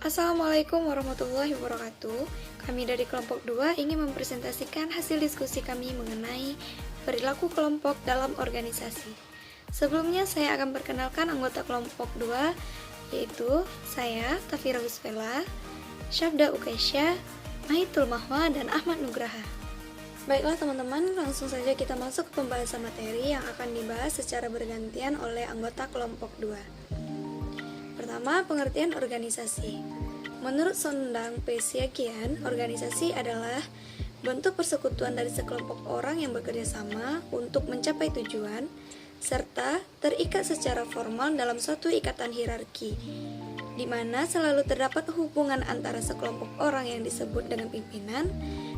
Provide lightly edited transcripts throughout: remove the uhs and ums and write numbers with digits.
Assalamualaikum warahmatullahi wabarakatuh. Kami dari kelompok 2 ingin mempresentasikan hasil diskusi kami mengenai perilaku kelompok dalam organisasi. Sebelumnya saya akan perkenalkan anggota kelompok 2, yaitu saya, Tafira Wisvela, Syabda Ukaisya, Mahitul Mahwa, dan Ahmad Nugraha. Baiklah teman-teman, langsung saja kita masuk ke pembahasan materi yang akan dibahas secara bergantian oleh anggota kelompok 2. Pertama, pengertian organisasi. Menurut Sondang P. Siagian, organisasi adalah bentuk persekutuan dari sekelompok orang yang bekerja sama untuk mencapai tujuan, serta terikat secara formal dalam suatu ikatan hierarki, di mana selalu terdapat hubungan antara sekelompok orang yang disebut dengan pimpinan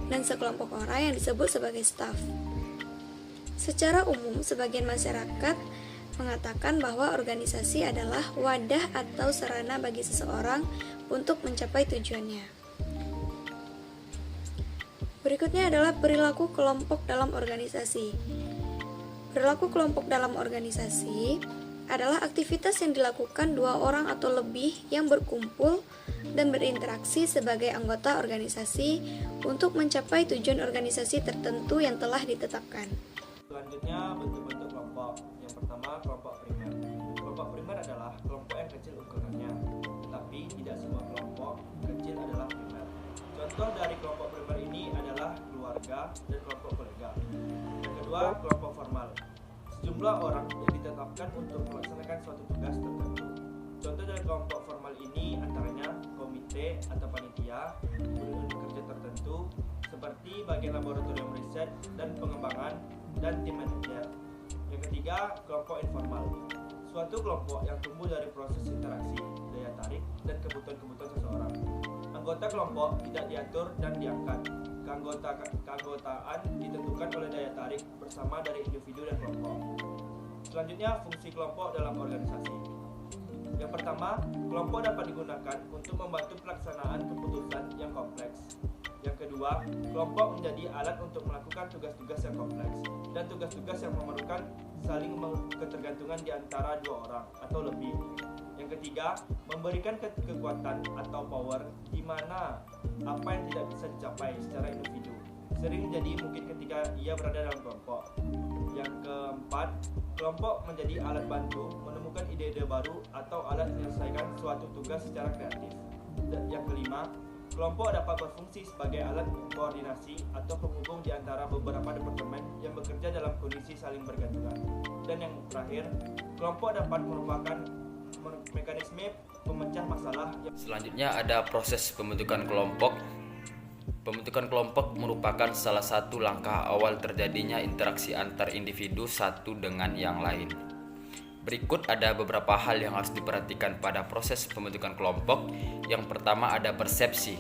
dan sekelompok orang yang disebut sebagai staf. Secara umum, sebagian masyarakat mengatakan bahwa organisasi adalah wadah atau sarana bagi seseorang untuk mencapai tujuannya. Berikutnya adalah perilaku kelompok dalam organisasi. Perilaku kelompok dalam organisasi adalah aktivitas yang dilakukan dua orang atau lebih yang berkumpul dan berinteraksi sebagai anggota organisasi untuk mencapai tujuan organisasi tertentu yang telah ditetapkan. Selanjutnya, bentuk-bentuk kelompok. Yang pertama, kelompok primer. Kelompok primer adalah kelompok yang kecil ukurannya, tetapi tidak semua kelompok kecil adalah primer. Contoh dari kelompok primer ini adalah keluarga dan kelompok kolega. Yang kedua, kelompok formal. Sejumlah orang yang ditetapkan untuk melaksanakan suatu tugas tertentu. Contoh dari kelompok formal ini antaranya komite atau panitia, unit kerja tertentu, seperti bagian laboratorium riset dan pengembangan, dan tim manajer. Yang ketiga, kelompok informal. Suatu kelompok yang tumbuh dari proses interaksi, daya tarik, dan kebutuhan-kebutuhan seseorang. Anggota kelompok tidak diatur dan diangkat. Keanggotaan ditentukan oleh daya tarik bersama dari individu dan kelompok. Selanjutnya, fungsi kelompok dalam organisasi. Yang pertama, kelompok dapat digunakan untuk membantu pelaksanaan keputusan yang kompleks. Yang kedua, kelompok menjadi alat untuk melakukan tugas-tugas yang kompleks dan tugas-tugas yang memerlukan saling ketergantungan di antara dua orang atau lebih. Yang ketiga, memberikan kekuatan atau power di mana apa yang tidak bisa dicapai secara individu sering menjadi mungkin ketika ia berada dalam kelompok. Yang keempat, kelompok menjadi alat bantu menemukan ide-ide baru atau alat menyelesaikan suatu tugas secara kreatif. Dan yang kelima, kelompok dapat berfungsi sebagai alat koordinasi atau penghubung di antara beberapa departemen yang bekerja dalam kondisi saling bergantungan. Dan yang terakhir, kelompok dapat merupakan mekanisme pemecah masalah. Selanjutnya ada proses pembentukan kelompok. Pembentukan kelompok merupakan salah satu langkah awal terjadinya interaksi antar individu satu dengan yang lain. Berikut ada beberapa hal yang harus diperhatikan pada proses pembentukan kelompok. Yang pertama ada persepsi,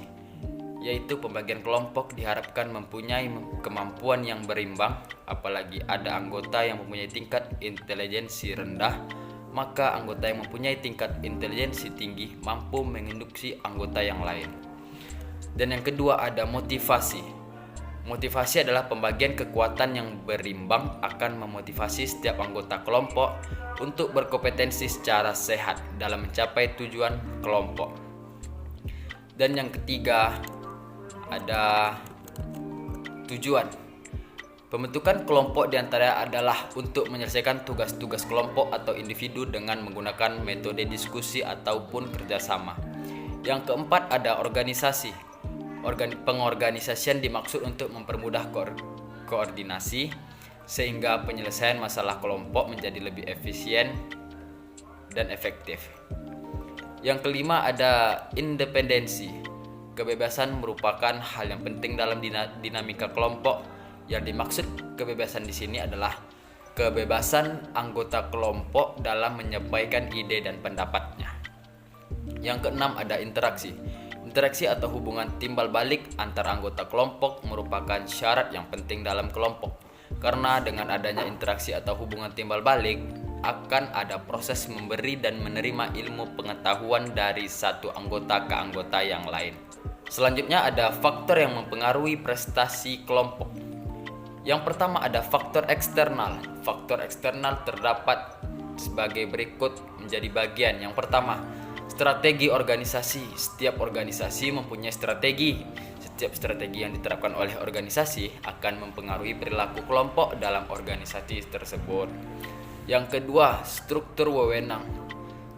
yaitu pembagian kelompok diharapkan mempunyai kemampuan yang berimbang. Apalagi ada anggota yang mempunyai tingkat intelijensi rendah, maka anggota yang mempunyai tingkat intelijensi tinggi mampu menginduksi anggota yang lain. Dan yang kedua ada motivasi. Motivasi adalah pembagian kekuatan yang berimbang akan memotivasi setiap anggota kelompok untuk berkompetensi secara sehat dalam mencapai tujuan kelompok. Dan yang ketiga ada tujuan. Pembentukan kelompok diantaranya adalah untuk menyelesaikan tugas-tugas kelompok atau individu dengan menggunakan metode diskusi ataupun kerjasama. Yang keempat ada organisasi. Pengorganisasian dimaksud untuk mempermudah koordinasi sehingga penyelesaian masalah kelompok menjadi lebih efisien dan efektif. Yang kelima ada independensi. Kebebasan merupakan hal yang penting dalam dinamika kelompok. Yang dimaksud kebebasan di sini adalah kebebasan anggota kelompok dalam menyampaikan ide dan pendapatnya. Yang keenam ada interaksi. Interaksi atau hubungan timbal balik antar anggota kelompok merupakan syarat yang penting dalam kelompok. Karena dengan adanya interaksi atau hubungan timbal balik, akan ada proses memberi dan menerima ilmu pengetahuan dari satu anggota ke anggota yang lain. Selanjutnya ada faktor yang mempengaruhi prestasi kelompok. Yang pertama ada faktor eksternal. Faktor eksternal terdapat sebagai berikut menjadi bagian. Yang pertama, Strategi organisasi. Setiap organisasi mempunyai strategi. Setiap strategi yang diterapkan oleh organisasi akan mempengaruhi perilaku kelompok dalam organisasi tersebut. Yang kedua, struktur wewenang.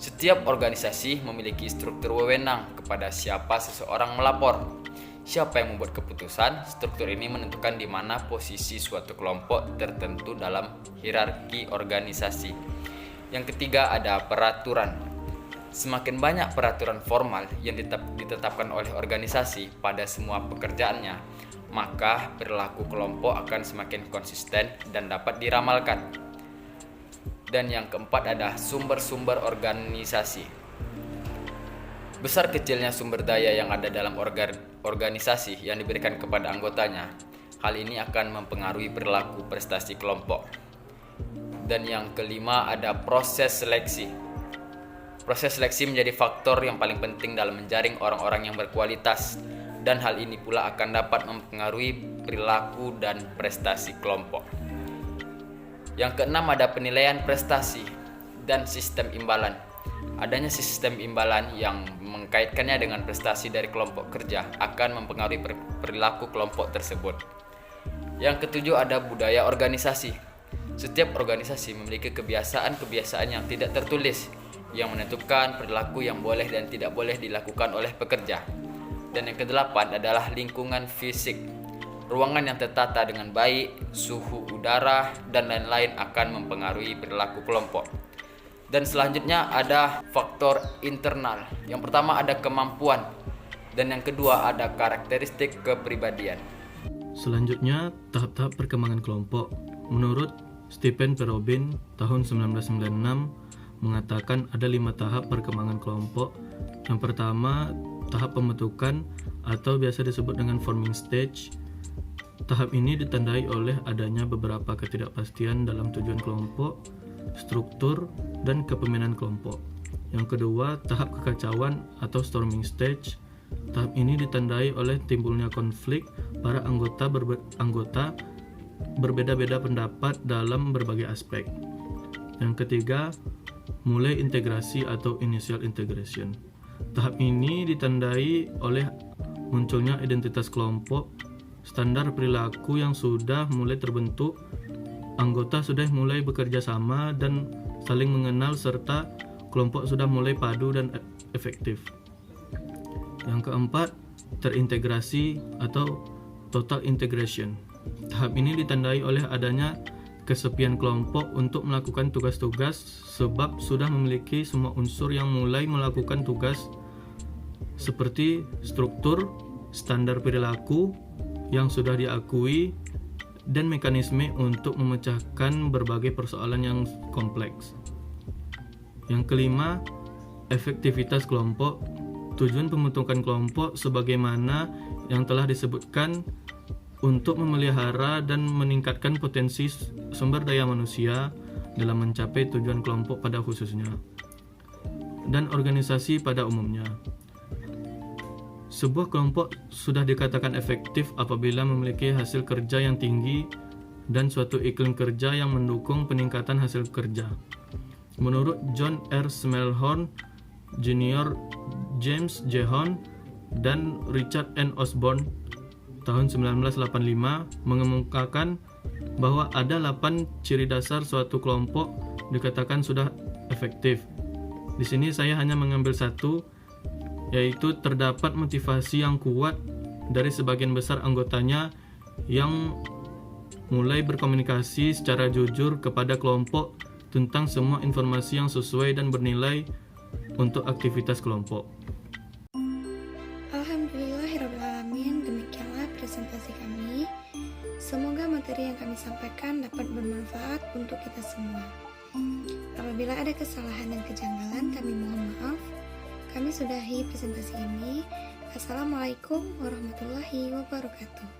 Setiap organisasi memiliki struktur wewenang kepada siapa seseorang melapor. Siapa yang membuat keputusan? Struktur ini menentukan di mana posisi suatu kelompok tertentu dalam hierarki organisasi. Yang ketiga, ada peraturan. Semakin banyak peraturan formal yang ditetapkan oleh organisasi pada semua pekerjaannya, maka perilaku kelompok akan semakin konsisten dan dapat diramalkan. Dan yang keempat ada sumber-sumber organisasi. Besar kecilnya sumber daya yang ada dalam organisasi yang diberikan kepada anggotanya, hal ini akan mempengaruhi perilaku prestasi kelompok. Dan yang kelima ada proses seleksi. Proses seleksi menjadi faktor yang paling penting dalam menjaring orang-orang yang berkualitas, dan hal ini pula akan dapat mempengaruhi perilaku dan prestasi kelompok. Yang keenam ada penilaian prestasi dan sistem imbalan. Adanya sistem imbalan yang mengkaitkannya dengan prestasi dari kelompok kerja akan mempengaruhi perilaku kelompok tersebut. Yang ketujuh ada budaya organisasi. Setiap organisasi memiliki kebiasaan-kebiasaan yang tidak tertulis yang menentukan perilaku yang boleh dan tidak boleh dilakukan oleh pekerja. Dan yang kedelapan adalah lingkungan fisik. Ruangan yang tertata dengan baik, suhu udara, dan lain-lain akan mempengaruhi perilaku kelompok. Dan selanjutnya ada faktor internal. Yang pertama ada kemampuan, dan yang kedua ada karakteristik kepribadian. Selanjutnya, tahap-tahap perkembangan kelompok. Menurut Stephen P. Robin tahun 1996 mengatakan ada 5 tahap perkembangan kelompok. Yang pertama, tahap pembentukan atau biasa disebut dengan forming stage. Tahap ini ditandai oleh adanya beberapa ketidakpastian dalam tujuan kelompok, struktur, dan kepemimpinan kelompok. Yang kedua, tahap kekacauan atau storming stage. Tahap ini ditandai oleh timbulnya konflik para anggota berbeda-beda pendapat dalam berbagai aspek. Yang ketiga, mulai integrasi atau initial integration. Tahap ini ditandai oleh munculnya identitas kelompok, standar perilaku yang sudah mulai terbentuk, anggota sudah mulai bekerja sama dan saling mengenal, serta kelompok sudah mulai padu dan efektif. Yang keempat, terintegrasi atau total integration. Tahap ini ditandai oleh adanya kesepian kelompok untuk melakukan tugas-tugas sebab sudah memiliki semua unsur yang mulai melakukan tugas seperti struktur, standar perilaku yang sudah diakui, dan mekanisme untuk memecahkan berbagai persoalan yang kompleks. Yang kelima, efektivitas kelompok. Tujuan pembentukan kelompok sebagaimana yang telah disebutkan untuk memelihara dan meningkatkan potensi sumber daya manusia dalam mencapai tujuan kelompok pada khususnya dan organisasi pada umumnya. Sebuah kelompok sudah dikatakan efektif apabila memiliki hasil kerja yang tinggi dan suatu iklim kerja yang mendukung peningkatan hasil kerja. Menurut John R. Smallhorn Jr., James J. Horn, dan Richard N. Osborne tahun 1985 mengemukakan bahwa ada 8 ciri dasar suatu kelompok dikatakan sudah efektif. Di sini saya hanya mengambil satu, yaitu terdapat motivasi yang kuat dari sebagian besar anggotanya yang mulai berkomunikasi secara jujur kepada kelompok tentang semua informasi yang sesuai dan bernilai untuk aktivitas kelompok. Alhamdulillahirrahmanirrahim, demikianlah presentasi kami. Semoga materi yang kami sampaikan dapat bermanfaat untuk kita semua. Apabila ada kesalahan dan kejanggalan, kami mohon maaf. Kami sudahi presentasi ini. Assalamualaikum warahmatullahi wabarakatuh.